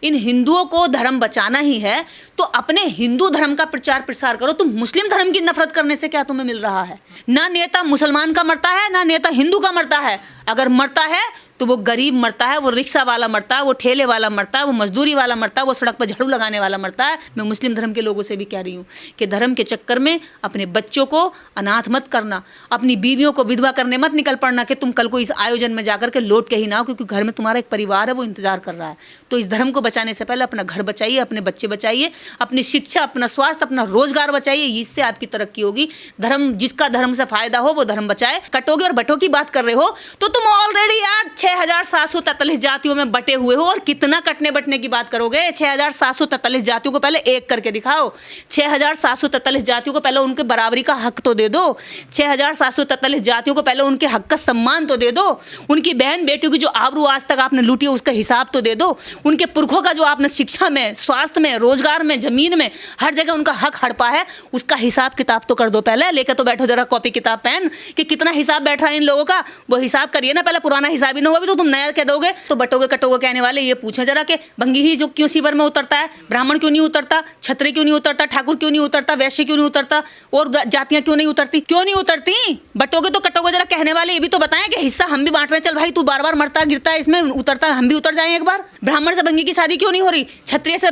इन हिंदुओं को धर्म बचाना ही है तो अपने हिंदू धर्म का प्रचार प्रसार करो। तुम मुस्लिम धर्म की नफरत करने से क्या तुम्हें मिल रहा है? ना नेता मुसलमान का मरता है, ना नेता हिंदू का मरता है। अगर मरता है तो वो गरीब मरता है, वो रिक्शा वाला मरता है, वो ठेले वाला मरता है, वो मजदूरी वाला मरता है, वो सड़क पर झाड़ू लगाने वाला मरता है। मैं मुस्लिम धर्म के लोगों से भी कह रही हूँ कि धर्म के चक्कर में अपने बच्चों को अनाथ मत करना, अपनी बीवियों को विधवा करने मत निकल पड़ना कि तुम कल को इस आयोजन में जाकर के लौट के ही ना हो, क्योंकि घर में तुम्हारा एक परिवार है, वो इंतजार कर रहा है। तो इस धर्म को बचाने से पहले अपना घर बचाइए, अपने बच्चे बचाइए, अपनी शिक्षा, अपना स्वास्थ्य, अपना रोजगार बचाइए। इससे आपकी तरक्की होगी। धर्म, जिसका धर्म से फायदा हो वो धर्म बचाए। कटोगे और बटों की बात कर रहे हो तो तुम ऑलरेडी यार 6743 जातियों में बटे हुए हो, और कितना कटने बटने की बात करोगे? 6743 जातियों को पहले एक करके दिखाओ। 6743 जातियों को पहले उनके बराबरी का हक तो दे दो। 6743 जातियों को पहले उनके हक का सम्मान तो दे दो। उनकी बहन बेटियों की जो आबरू आज तक आपने लूटी है उसका हिसाब तो दे दो। उनके पुरखों का जो आपने शिक्षा में, स्वास्थ्य में, रोजगार में, जमीन में, हर जगह उनका हक हड़पा है, उसका हिसाब किताब तो कर दो। पहले लेकर तो बैठो जरा कॉपी किताब पेन कि कितना हिसाब बैठ रहा है इन लोगों का, वो हिसाब करिए ना। पहले पुराना हिसाब ही ना होगा भी तो तुम नया कह दोगे। तो बटोगे कटोगे कहने वाले ये पूछे जरा कि भंगी ही जो क्यों सीवर में उतरता है, ब्राह्मण क्यों नहीं उतरता, क्षत्रिय क्यों नहीं उतरता, ठाकुर क्यों नहीं उतरता, वैश्य क्यों नहीं उतरता, और जातियां क्यों नहीं उतरती, क्यों नहीं उतरती? बटोगे तो कटोगे जरा कहने वाले ये भी तो बताएं कि हिस्सा हम भी बांट रहे हैं। चल भाई तू बार बार मरता गिरता है, इसमें उतरता है, हम भी उतर जाएं एक बार। ब्राह्मण से भंगी की शादी क्यों नहीं हो रही, क्षत्रिय से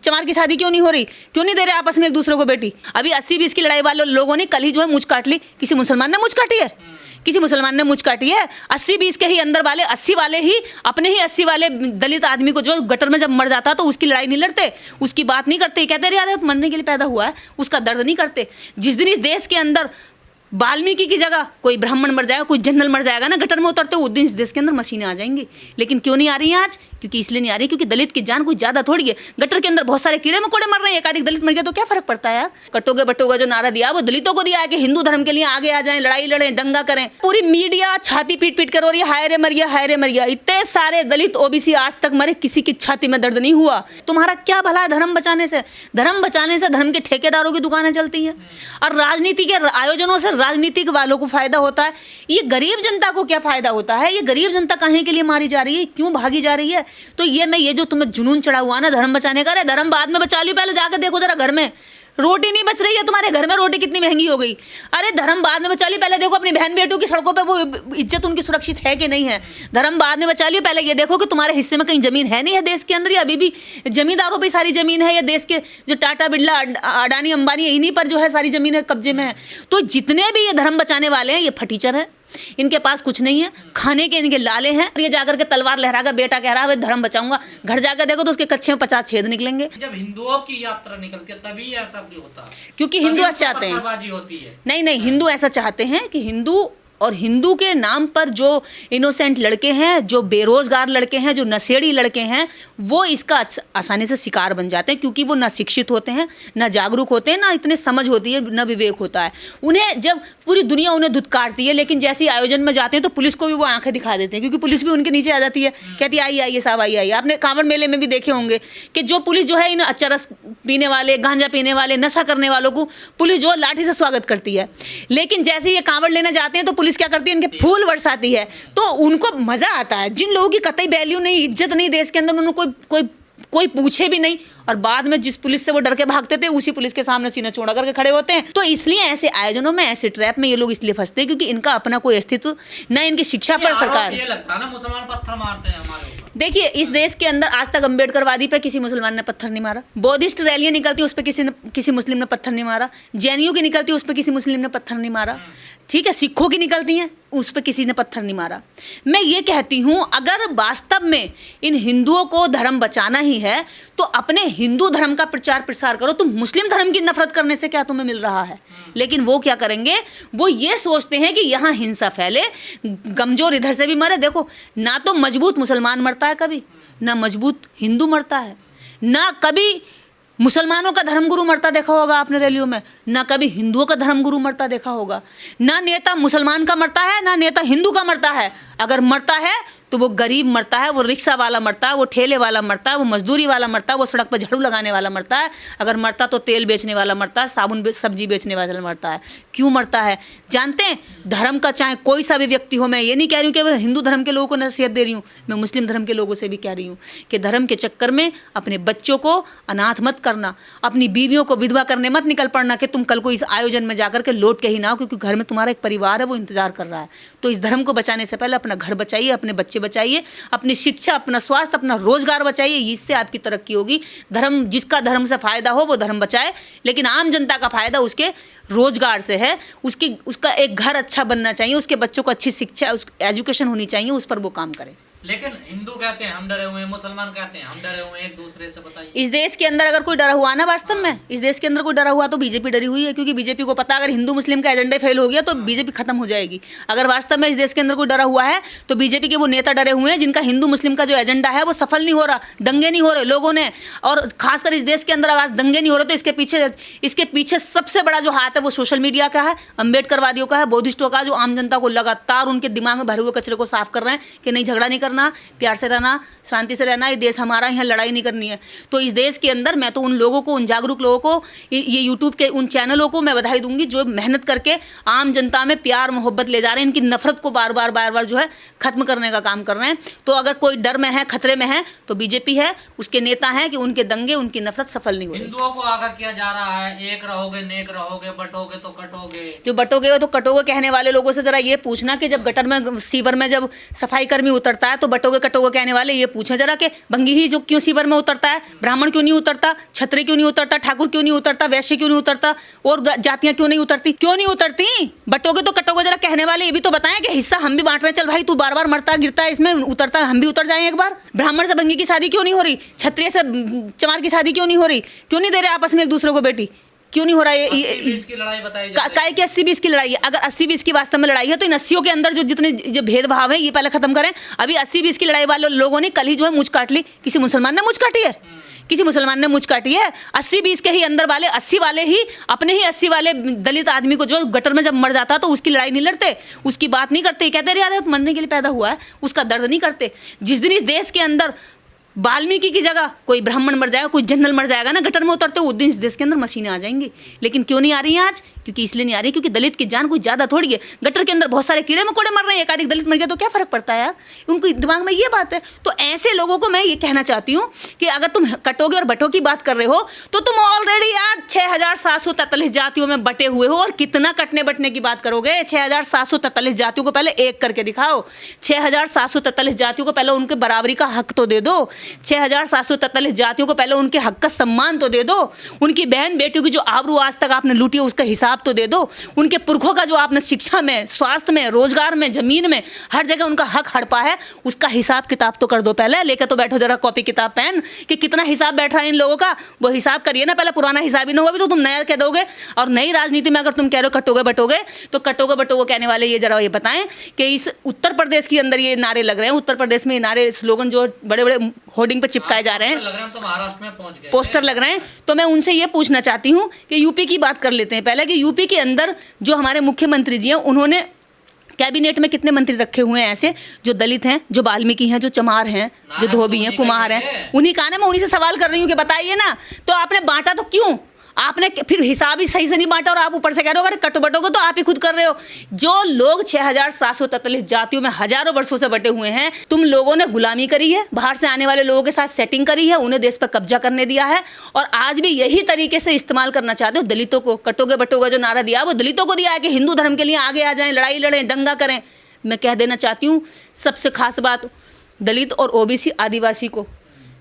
चमार की शादी क्यों नहीं हो रही, क्यों नहीं दे रहे आपस में एक दूसरे को बेटी? अभी 80-20 की लड़ाई वाले लोगों ने कल ही जो है मुझ काट ली। किसी मुसलमान ने मुझ काटी है? किसी मुसलमान ने मुझ काटी है? 80-20 के ही अंदर वाले 80 वाले ही अपने ही 80 वाले दलित आदमी को जो गटर में जब मर जाता तो उसकी लड़ाई नहीं लड़ते, उसकी बात नहीं करते, कहते रहे तो मरने के लिए पैदा हुआ है, उसका दर्द नहीं करते। जिस दिन इस देश के अंदर वाल्मीकि की जगह कोई ब्राह्मण मर जाएगा, कोई जनरल मर जाएगा ना गटर में उतरते, उस दिन इस देश के अंदर मशीनें आ जाएंगी। लेकिन क्यों नहीं आ रही हैं आज? क्योंकि इसलिए नहीं आ रही क्योंकि दलित की जान कोई ज्यादा थोड़ी है। गटर के अंदर बहुत सारे कीड़े मकोड़े मर रहे हैं, एकाधिक दलित मर गया तो क्या फर्क पड़ता है यार? कटोगे बटोगे जो नारा दिया वो दलितों को दिया है कि हिंदू धर्म के लिए आगे आ जाएं, लड़ाई लड़ें, दंगा करें। पूरी मीडिया छाती पीट पीट कर हो रही है, हाय रे मर गया, हाय रे मर गया। इतने सारे दलित ओबीसी आज तक मरे, किसी की छाती में दर्द नहीं हुआ। तुम्हारा क्या भला है धर्म बचाने से? धर्म बचाने से धर्म के ठेकेदारों की दुकानें चलती हैं, और राजनीति के आयोजनों से राजनीतिक वालों को फायदा होता है। ये गरीब जनता को क्या फायदा होता है? ये गरीब जनता काहे के लिए मारी जा रही है, क्यों भागी जा रही है? तो ये जो तुम्हें जुनून चढ़ा हुआ ना धर्म बचाने का, अरे धर्म बाद में बचा लियो, पहले जाकर देखो जरा घर में रोटी नहीं बच रही है तुम्हारे घर में, रोटी कितनी महंगी हो गई। अरे धर्म बाद में बचा लियो, पहले देखो अपनी बहन बेटियों की सड़कों पे वो इज्जत उनकी सुरक्षित है कि नहीं है। धर्म बाद में बचा लियो, पहले ये देखो कि तुम्हारे हिस्से में कहीं जमीन है नहीं है देश के अंदर, या अभी भी जमींदारों पे सारी जमीन है, या देश के जो टाटा बिरला अडानी अंबानी इन्हीं पर जो है सारी जमीन है कब्जे में है। तो जितने भी ये धर्म बचाने वाले हैं ये फटीचर है, इनके पास कुछ नहीं है, खाने के इनके लाले हैं। ये जाकर के तलवार लहराकर बेटा कह रहा है धर्म बचाऊंगा, घर जाकर देखो तो उसके कच्चे में 50 छेद निकलेंगे। जब हिंदुओं की यात्रा निकलती है तभी ऐसा क्यों होता है? क्योंकि हिंदू ऐसा चाहते हैं। होती है। नहीं, हिंदू ऐसा चाहते हैं कि हिंदू और हिंदू के नाम पर जो इनोसेंट लड़के हैं, जो बेरोजगार लड़के हैं, जो नशेड़ी लड़के हैं, वो इसका आसानी से शिकार बन जाते हैं, क्योंकि वो ना शिक्षित होते हैं, ना जागरूक होते हैं, ना इतने समझ होती है, ना विवेक होता है। उन्हें जब पूरी दुनिया उन्हें धुतकारती है, लेकिन जैसे ही आयोजन में जाते हैं तो पुलिस को भी वो आंखें दिखा देते हैं, क्योंकि पुलिस भी उनके नीचे आ जाती है, कहती है आइए साहब आइए। आपने कांवड़ मेले में भी देखे होंगे कि जो पुलिस जो है इन चरस पीने वाले, गांजा पीने वाले, नशा करने वालों को पुलिस जो लाठी से स्वागत करती है, लेकिन जैसे ये कांवड़ लेने जाते हैं तो पुलिस क्या करती है, इनके फूल बरसाती है। तो उनको मजा आता है। जिन लोगों की कतई वैल्यू नहीं, इज्जत नहीं देश के अंदर, उनको कोई पूछे भी नहीं, और बाद में जिस पुलिस से वो डर के भागते थे उसी पुलिस के सामने सीना चौड़ा करके खड़े होते हैं। तो इसलिए ऐसे आयोजनों में, ऐसे ट्रैप में ये लोग इसलिए फंसते हैं क्योंकि इनका अपना कोई अस्तित्व न इनकी शिक्षा पर सरकार। ये लगता है ना मुसलमान पत्थर मारते हैं हमारे ऊपर। देखिए इस देश के अंदर आज तक अम्बेडकरवादी पे किसी मुसलमान ने पत्थर नहीं मारा, बौद्धिस्ट रैलियां निकलती उस पर किसी मुस्लिम ने पत्थर नहीं मारा, जैनियों की निकलती उस पर किसी मुस्लिम ने पत्थर नहीं मारा, ठीक है, सिखों की निकलती हैं उस पर किसी ने पत्थर नहीं मारा। मैं ये कहती हूँ अगर वास्तव में इन हिंदुओं को धर्म बचाना ही है तो अपने हिंदू धर्म का प्रचार प्रसार करो। तुम मुस्लिम धर्म की नफरत करने से क्या तुम्हें मिल रहा है? लेकिन वो क्या करेंगे, वो ये सोचते हैं कि यहाँ हिंसा फैले, कमजोर इधर से भी मरे। देखो ना तो मजबूत मुसलमान मरता है कभी, ना मजबूत हिंदू मरता है, ना कभी मुसलमानों का धर्मगुरु मरता देखा होगा आपने रैलियों में, ना कभी हिंदुओं का धर्मगुरु मरता देखा होगा। ना नेता मुसलमान का मरता है, ना नेता हिंदू का मरता है। अगर मरता है तो वो गरीब मरता है, वो रिक्शा वाला मरता है, वो ठेले वाला मरता है, वो मजदूरी वाला मरता है, वो सड़क पर झाड़ू लगाने वाला मरता है, अगर मरता तो तेल बेचने वाला मरता है, सब्जी बेचने वाला मरता है। क्यों मरता है जानते हैं? धर्म का चाहे कोई सा भी व्यक्ति हो, मैं ये नहीं कह रही हूँ कि मैं हिंदू धर्म के लोगों को नसीहत दे रही हूँ, मैं मुस्लिम धर्म के लोगों से भी कह रही हूँ कि धर्म के चक्कर में अपने बच्चों को अनाथ मत करना, अपनी बीवियों को विधवा करने मत निकल पड़ना कि तुम कल को इस आयोजन में जाकर के लौट के ही ना हो, क्योंकि घर में तुम्हारा एक परिवार है वो इंतजार कर रहा है। तो इस धर्म को बचाने से पहले अपना घर बचाइए, अपने बच्चे बचाइए, अपनी शिक्षा, अपना स्वास्थ्य, अपना रोजगार बचाइए, इससे आपकी तरक्की होगी। धर्म, जिसका धर्म से फायदा हो वो धर्म बचाए, लेकिन आम जनता का फायदा उसके रोजगार से है, उसका एक घर अच्छा बनना चाहिए, उसके बच्चों को अच्छी शिक्षा, एजुकेशन होनी चाहिए, उस पर वो काम करे। लेकिन हिंदू कहते हैं हम डरे हुए हैं, मुसलमान कहते हैं हम डरे हुए हैं, एक दूसरे से बताइए। इस देश के अंदर अगर कोई डरा हुआ ना, वास्तव में इस देश के अंदर कोई डरा हुआ तो बीजेपी डरी हुई है, क्योंकि बीजेपी को पता अगर हिंदू मुस्लिम का एजेंडा फेल हो गया तो बीजेपी खत्म हो जाएगी। अगर वास्तव में इस देश के अंदर कोई डरा हुआ है तो बीजेपी के वो नेता डरे हुए हैं जिनका हिंदू मुस्लिम का जो एजेंडा है वो सफल नहीं हो रहा, दंगे नहीं हो रहे लोगों ने, और खासकर इस देश के अंदर आज दंगे नहीं हो रहे तो इसके पीछे सबसे बड़ा जो हाथ है वो सोशल मीडिया का है, अम्बेडकरवादियों का है, बौद्धिस्टों का, जो आम जनता को लगातार उनके दिमाग में भरे हुए कचरे को साफ कर रहे हैं कि नहीं झगड़ा नहीं करना, प्यार से रहना, शांति से रहना, ये देश हमारा, यहाँ लड़ाई नहीं करनी है। तो इस देश के अंदर मैं तो उन लोगों को, उन जागरूक लोगों को, ये यूट्यूब के उन चैनलों को मैं बधाई दूंगी जो मेहनत करके आम जनता में प्यार मोहब्बत ले जा रहे हैं, इनकी नफरत को बार बार जो है खत्म करने का काम कर रहे हैं। तो अगर कोई डर में है, खतरे में है तो बीजेपी है, उसके नेता हैं कि उनके दंगे, उनकी नफरत सफल नहीं हो रही। हिंदुओं को आगाह किया जा रहा है, एक रहोगे नेक रहोगे, बटोगे तो कटोगे। जो बटोगे तो कटोगे कहने वाले लोगों से जरा ये पूछना कि जब गटर में, सीवर में जब सफाई कर्मी उतरता है तो बटोगे कटोगे कहने वाले ये पूछे जरा कि भंगी ही जो क्यों सीवर में उतरता है, ब्राह्मण क्यों नहीं उतरता, क्षत्रिय क्यों नहीं उतरता, ठाकुर क्यों नहीं उतरता, वैश्य क्यों नहीं उतरता, और जातियां क्यों नहीं उतरती, क्यों नहीं उतरती? बटोगे तो कटोगे जरा कहने वाले ये भी तो बताएं कि हिस्सा हम भी बांट रहे हैं, चल भाई तू बार बार मरता गिरता है इसमें उतरता, हम भी उतर जाएं एक बार। ब्राह्मण से भंगी की शादी क्यों नहीं हो रही, क्षत्रिय से चमार की शादी क्यों नहीं हो रही, क्यों नहीं दे रहे आपस में एक दूसरे को बेटी, क्यों नहीं हो रहा है? 80-20 की लड़ाई बताई जाती है। काय की 80-20 की लड़ाई है? अगर 80-20 की वास्तव में लड़ाई है तो इन 80 के अंदर जो जितने जो भेदभाव है ये पहले खत्म करें। अभी 80-20 की लड़ाई वाले लोगों ने कल ही जो है मुझ काट ली, किसी मुसलमान ने मुझ काटी है, किसी मुसलमान ने मुझ काटी है? 80-20 के ही अंदर वाले 80 वाले ही अपने ही 80 वाले दलित आदमी को जो गटर में जब मर जाता तो उसकी लड़ाई नहीं लड़ते, उसकी बात नहीं करते, कहते रहे यार मरने के लिए पैदा हुआ है, उसका दर्द नहीं करते। जिस दिन इस देश के अंदर वाल्मीकि की जगह कोई ब्राह्मण मर जाएगा, कोई जनरल मर जाएगा ना गटर में उतरते, उस दिन इस देश के अंदर मशीनें आ जाएंगी। लेकिन क्यों नहीं आ रही हैं आज? क्योंकि इसलिए नहीं आ रही क्योंकि दलित की जान कोई ज़्यादा थोड़ी है। गटर के अंदर बहुत सारे कीड़े मकोड़े मर रहे हैं, एकाधिक दलित मर गया तो क्या फ़र्क पड़ता है यार? उनको दिमाग में ये बात है। तो ऐसे लोगों को मैं ये कहना चाहती हूँ कि अगर तुम कटोगे और बटों की बात कर रहे हो तो तुम ऑलरेडी यार 6743 जातियों में बटे हुए हो, और कितना कटने बटने की बात करोगे? 6743 जातियों को पहले एक करके दिखाओ, 6743 जातियों को पहले उनके बराबरी का हक तो दे दो, 6743 जातियों को पहले उनके हक का सम्मान तो दे दो, उनकी बहन बेटियों की जो आबरू आज तक आपने लूटी है उसका हिसाब तो दे दो, उनके पुरखों का जो आपने शिक्षा में, स्वास्थ्य में, रोजगार में, जमीन में, हर जगह उनका हक हड़पा है, उसका हिसाब किताब तो कर दो पहले। लेकर तो बैठो जरा कॉपी किताब पेन कि कितना हिसाब बैठ रहा है इन लोगों का, वो हिसाब करिए ना पहले। पुराना हिसाब ही ना होगा भी तो तुम नया कह दोगे। और नई राजनीति में अगर तुम कह रहे हो कटोगे बटोगे तो कटोगे बटोगे कहने वाले ये जरा ये बताएं कि इस उत्तर प्रदेश के अंदर ये नारे लग रहे हैं, उत्तर प्रदेश में ये नारे स्लोगन जो बड़े बड़े होर्डिंग पर चिपकाए जा रहे हैं, तो महाराष्ट्र में पहुंच गए, पोस्टर लग रहे हैं। तो मैं उनसे ये पूछना चाहती हूँ कि यूपी की बात कर लेते हैं पहले कि यूपी के अंदर जो हमारे मुख्यमंत्री जी हैं उन्होंने कैबिनेट में कितने मंत्री रखे हुए हैं ऐसे जो दलित हैं, जो वाल्मीकि हैं, जो चमार हैं, जो धोबी हैं, कुमार हैं? उन्हीं का ना, मैं उन्हीं से सवाल कर रही हूँ कि बताइए ना, तो आपने बांटा तो क्यों? आपने फिर हिसाब ही सही से नहीं बांटा और आप ऊपर से कह रहे हो अरे कटो बटोगे, तो आप ही खुद कर रहे हो। जो लोग 6743 जातियों में हजारों वर्षों से बटे हुए हैं, तुम लोगों ने गुलामी करी है, बाहर से आने वाले लोगों के साथ सेटिंग करी है, उन्हें देश पर कब्जा करने दिया है, और आज भी यही तरीके से इस्तेमाल करना चाहते हो दलितों को। कटोगे बटोगे जो नारा दिया वो दलितों को दिया है कि हिंदू धर्म के लिए आगे आ जाएं, लड़ाई लड़ें, दंगा करें। मैं कह देना चाहती हूँ सबसे खास बात दलित और ओबीसी आदिवासी को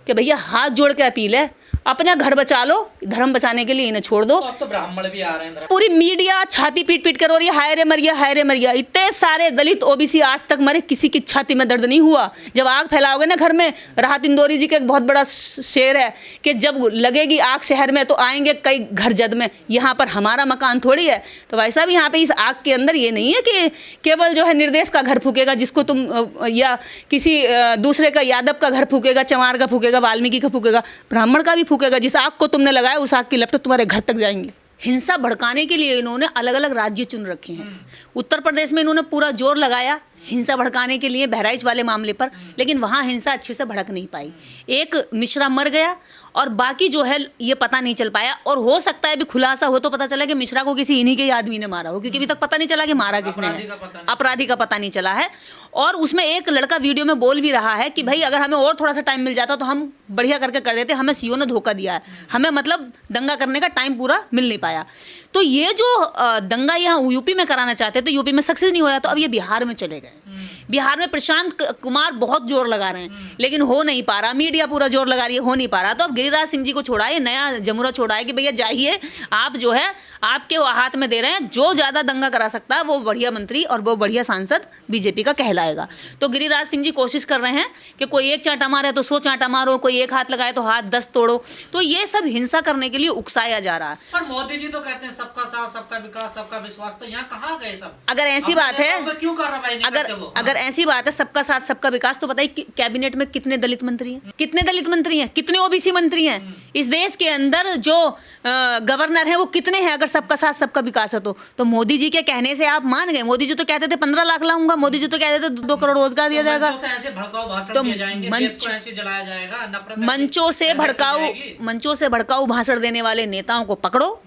कि भैया हाथ जोड़ के अपील है, अपना घर बचा लो, धर्म बचाने के लिए इन्हें छोड़ दो। तो अब तो ब्राह्मण भी आ रहे हैं। पूरी पूरी मीडिया छाती पीट पीट कर हो रही है, हाय रे मरिया, हाय रे मरिया। इतने सारे दलित ओबीसी आज तक मरे, किसी की छाती में दर्द नहीं हुआ। जब आग फैलाओगे ना घर में, राहत इंदौरी जी का एक बहुत बड़ा शेर है कि जब लगेगी आग शहर में तो आएंगे कई घर जद में। यहाँ पर हमारा मकान थोड़ी है। तो भाई साहब यहाँ पे इस आग के अंदर ये नहीं है कि केवल जो है निर्देश का घर फूकेगा जिसको तुम, या किसी दूसरे का, यादव का घर फूकेगा, चमार का फूकेगा, वाल्मीकि का फूकेगा, ब्राह्मण का भी फूकेगा। जिस आग को तुमने लगाया उस आग की लपटें तुम्हारे घर तक जाएंगी। हिंसा भड़काने के लिए इन्होंने अलग अलग राज्य चुन रखे हैं। उत्तर प्रदेश में इन्होंने पूरा जोर लगाया हिंसा भड़काने के लिए बहराइच वाले मामले पर, लेकिन वहाँ हिंसा अच्छे से भड़क नहीं पाई। एक मिश्रा मर गया और बाकी जो है ये पता नहीं चल पाया। और हो सकता है अभी खुलासा हो तो पता चला कि मिश्रा को किसी इन्हीं के ही आदमी ने मारा हो, क्योंकि अभी तक पता नहीं चला कि मारा किसने है, अपराधी का पता नहीं चला है। और उसमें एक लड़का वीडियो में बोल भी रहा है कि भाई अगर हमें और थोड़ा सा टाइम मिल जाता तो हम बढ़िया करके कर देते, हमें सीओ ने धोखा दिया है, हमें मतलब दंगा करने का टाइम पूरा मिल नहीं पाया। तो ये जो दंगा यहाँ यूपी में कराना चाहते थे, यूपी में सक्सेस नहीं होया, तो अब ये बिहार में चले गए। बिहार में प्रशांत कुमार बहुत जोर लगा रहे हैं, लेकिन हो नहीं पा रहा, मीडिया पूरा जोर लगा रही है, हो नहीं पा रहा। तो अब गिरिराज सिंह जी को छोड़ा है, नया जमुरा छोड़ा है कि भैया जाइए, आप जो है आपके हाथ में दे रहे हैं, जो ज़्यादा दंगा करा सकता है वो बढ़िया मंत्री और वो बढ़िया सांसद बीजेपी का कहलाएगा। तो गिरिराज सिंह जी कोशिश कर रहे हैं कि कोई एक चांटा मारे तो 100 चांटा मारो, कोई एक हाथ लगाए तो हाथ 10 तोड़ो। तो ये सब हिंसा करने के लिए उकसाया जा रहा है। पर मोदी जी तो कहते हैं सबका साथ, सबका विकास, सबका विश्वास, तो यहाँ कहाँ गए सब? अगर ऐसी बात है, क्यों कार्रवाई नहीं करते वो? अगर ऐसी बात है सबका साथ सबका विकास, तो बताइए कैबिनेट में कितने दलित मंत्री हैं, कितने दलित मंत्री हैं, कितने ओबीसी मंत्री हैं? इस देश के अंदर जो गवर्नर है वो कितने हैं? अगर सबका साथ सबका विकास है तो मोदी जी के कहने से आप मान गए? मोदी जी तो कहते थे 15 लाख लाऊंगा, मोदी जी तो कहते थे 2 करोड़ रोजगार दिया जाएगा। मंचों से ऐसे भड़काऊ भाषण तो दिए जाएंगे, देश को ऐसे जलाया जाएगा, नफरत मंचों से भड़काऊ भाषण देने वाले नेताओं को पकड़ो,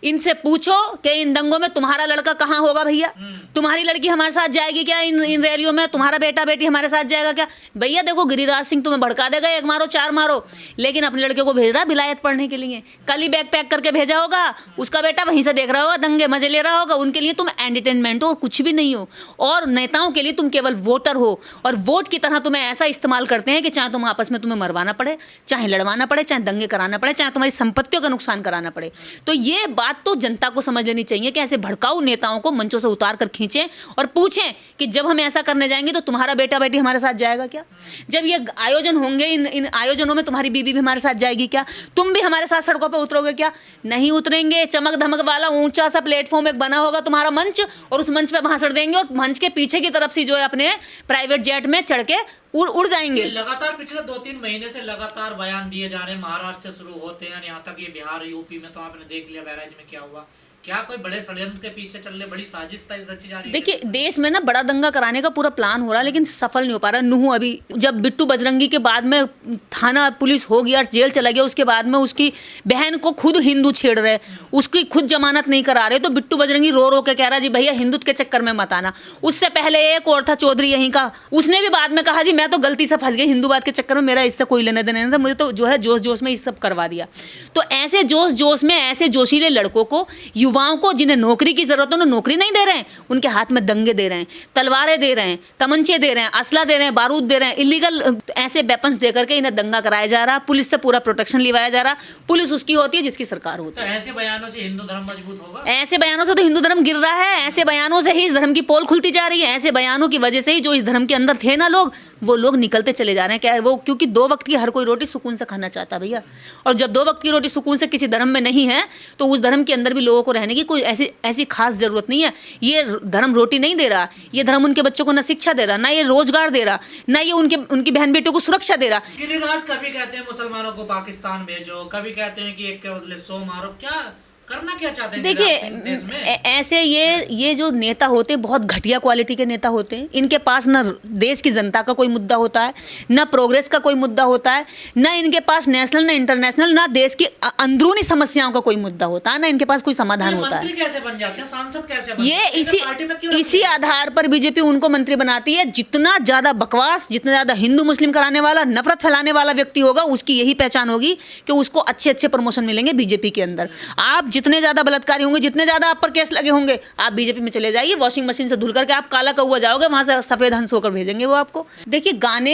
इनसे पूछो कि इन दंगों में तुम्हारा लड़का कहाँ होगा भैया, तुम्हारी लड़की हमारे साथ जाएगी क्या इन रैलियों में, तुम्हारा बेटा बेटी हमारे साथ जाएगा क्या? भैया देखो गिरिराज सिंह तुम्हें भड़का देगा, 1 मारो 4 मारो, लेकिन अपने लड़के को भेज रहा है विलायत पढ़ने के लिए, कल ही बैग पैक करके भेजा होगा, उसका बेटा वहीं से देख रहा होगा, दंगे मजे ले रहा होगा। उनके लिए तुम एंटरटेनमेंट हो और कुछ भी नहीं हो, और नेताओं के लिए तुम केवल वोटर हो, और वोट की तरह तुम्हें ऐसा इस्तेमाल करते हैं कि चाहे तुम आपस में तुम्हें मरवाना पड़े, चाहे लड़वाना पड़े, चाहे दंगे कराना पड़े, चाहे तुम्हारी संपत्तियों का नुकसान कराना पड़े। तो ये बात तो जनता को समझ लेनी चाहिए कि ऐसे भड़काऊ नेताओं को मंचों से उतार कर खींचें और पूछें कि जब हम ऐसा करने जाएंगे तो तुम्हारा बेटा बेटी हमारे साथ जाएगा क्या? जब ये आयोजन होंगे, इन आयोजनों में तुम्हारी बीबी भी हमारे साथ जाएगी क्या? तुम भी हमारे साथ सड़कों पर उतरोगे क्या? नहीं उतरेंगे। चमक धमक वाला ऊंचा सा प्लेटफॉर्म एक बना होगा तुम्हारा मंच, और उस मंच पे भाषण देंगे, और मंच के पीछे की तरफ से जो है अपने प्राइवेट जेट में चढ़ के उड़ जाएंगे। लगातार पिछले 2-3 महीने से लगातार बयान दिए जा रहे हैं, महाराष्ट्र से शुरू होते हैं यहाँ तक ये बिहार यूपी में, तो आपने देख लिया बहराइच में क्या हुआ। क्या कोई बड़े षड्यंत्र के पीछे चल रहे, बड़ी साजिश रची जा रही है? देखिए देश में ना बड़ा दंगा कराने का पूरा प्लान हो रहा है, लेकिन सफल नहीं हो पा रहा। नूह अभी जब बिट्टू बजरंगी के बाद में थाना पुलिस हो गया और जेल चला गया, उसके बाद में उसकी बहन को खुद हिंदू छेड़ रहे, उसकी खुद जमानत नहीं करा रहे, तो बिट्टू बजरंगी रो रो के कह रहा जी भैया हिंदुत्व के चक्कर में मत आना। उससे पहले एक और था चौधरी यहीं का, उसने भी बाद में कहा जी मैं तो गलती से फंस गई हिंदूवाद के चक्कर में, मेरा इससे कोई लेने देने नहीं था, मुझे तो जो है जोश जोश में इस सब करवा दिया। तो ऐसे जोश जोश में ऐसे जोशीले लड़कों को, युवाओं को जिन्हें नौकरी की जरूरत है, उन्हें नौकरी नहीं दे रहे हैं, उनके हाथ में दंगे दे रहे हैं, तलवारें दे रहे हैं, तमंचे दे रहे हैं, असला दे रहे हैं, बारूद दे रहे हैं, इलीगल ऐसे वेपन्स दे करके इन्हें दंगा कराया जा रहा है। पुलिस से पूरा प्रोटेक्शन लिवाया जा रहा है। पुलिस उसकी होती है जिसकी सरकार होती है। तो ऐसे बयानों से हिंदू धर्म मजबूत होगा? ऐसे बयानों से तो हिंदू धर्म गिर रहा है, ऐसे बयानों से ही इस धर्म की पोल खुलती जा रही है, ऐसे बयानों की वजह से ही जो इस धर्म के अंदर थे ना लोग, वो लोग निकलते चले जा रहे हैं। क्या है वो? क्योंकि 2 वक्त की हर कोई रोटी सुकून से खाना चाहता है भैया, और जब 2 वक्त की रोटी सुकून से किसी धर्म में नहीं है, तो उस धर्म के अंदर भी लोगों को रहने की कोई ऐसी खास जरूरत नहीं है। ये धर्म रोटी नहीं दे रहा, ये धर्म उनके बच्चों को ना शिक्षा दे रहा, ना ये रोजगार दे रहा, ना ये उनकी बहन बेटियों को सुरक्षा दे रहा। गिरिराज कभी कहते हैं मुसलमानों को पाकिस्तान भेजो, कभी कहते हैं कि एक के बदले 100 मारो, क्या करना क्या चाहते हैं? देखिए ऐसे ये जो नेता होते हैं बहुत घटिया क्वालिटी के नेता होते हैं। इनके पास ना देश की जनता का कोई मुद्दा होता है, ना प्रोग्रेस का कोई मुद्दा होता है, ना इनके पास नेशनल ना इंटरनेशनल ना देश की अंदरूनी समस्याओं का कोई मुद्दा होता है, ना इनके पास कोई समाधान होता है। कैसे बन जाते हैं, सांसद कैसे बन ये इसी आधार पर बीजेपी उनको मंत्री बनाती है। जितना ज्यादा बकवास, जितना ज्यादा हिंदू मुस्लिम कराने वाला, नफरत फैलाने वाला व्यक्ति होगा, उसकी यही पहचान होगी कि उसको अच्छे प्रमोशन मिलेंगे बीजेपी के अंदर। आप जितने ज्यादा बलात्कारी होंगे, जितने ज्यादा आप पर केस लगे होंगे, आप बीजेपी में चले जाइए, वॉशिंग मशीन से धुल करके आप काला कौवा जाओगे, वहां से सफेद हंस होकर भेजेंगे वो आपको। देखिए गाने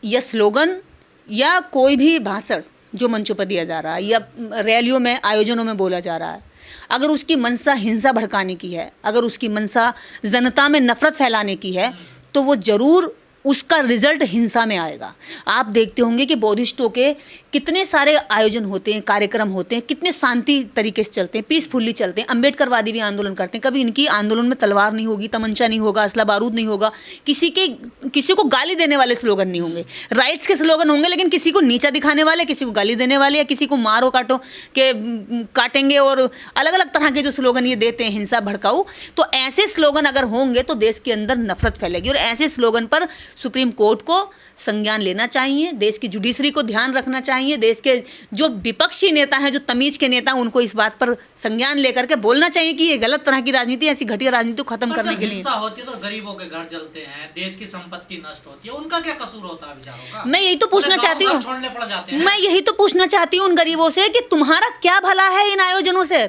या स्लोगन या कोई भी भाषण जो मंचों पर दिया जा रहा है या रैलियों में आयोजनों में बोला जा रहा है, अगर उसकी मंशा हिंसा भड़काने की है, अगर उसकी मंशा जनता में नफरत फैलाने की है, तो वो जरूर उसका रिजल्ट हिंसा में आएगा। आप देखते होंगे कि बौद्धिस्टों के कितने सारे आयोजन होते हैं, कार्यक्रम होते हैं, कितने शांति तरीके से चलते हैं, पीसफुली चलते हैं। अम्बेडकरवादी भी आंदोलन करते हैं, कभी इनकी आंदोलन में तलवार नहीं होगी, तमंचा नहीं होगा, असला बारूद नहीं होगा, किसी को गाली देने वाले स्लोगन नहीं होंगे। राइट्स के स्लोगन होंगे, लेकिन किसी को नीचा दिखाने वाले, किसी को गाली देने वाले, या किसी को मारो काटो के काटेंगे, और अलग अलग तरह के जो स्लोगन ये देते हैं, हिंसा भड़काऊ, तो ऐसे स्लोगन अगर होंगे तो देश के अंदर नफरत फैलेगी। और ऐसे स्लोगन पर सुप्रीम कोर्ट को संज्ञान लेना चाहिए, देश की जुडिशरी को ध्यान रखना चाहिए, देश के जो विपक्षी नेता हैं, जो तमीज के नेता हैं, उनको इस बात पर संज्ञान लेकर के बोलना चाहिए कि ये गलत तरह की राजनीति, ऐसी घटिया राजनीति को खत्म करने के लिए। हिंसा होती है तो गरीबों के घर जलते हैं, देश की संपत्ति नष्ट होती है, उनका क्या कसूर होता है बेचारों का? मैं यही तो पूछना चाहती हूँ, छोड़ने पड़ जाते हैं। मैं यही तो पूछना चाहती हूँ उन गरीबों से कि तुम्हारा क्या भला है इन आयोजनों से?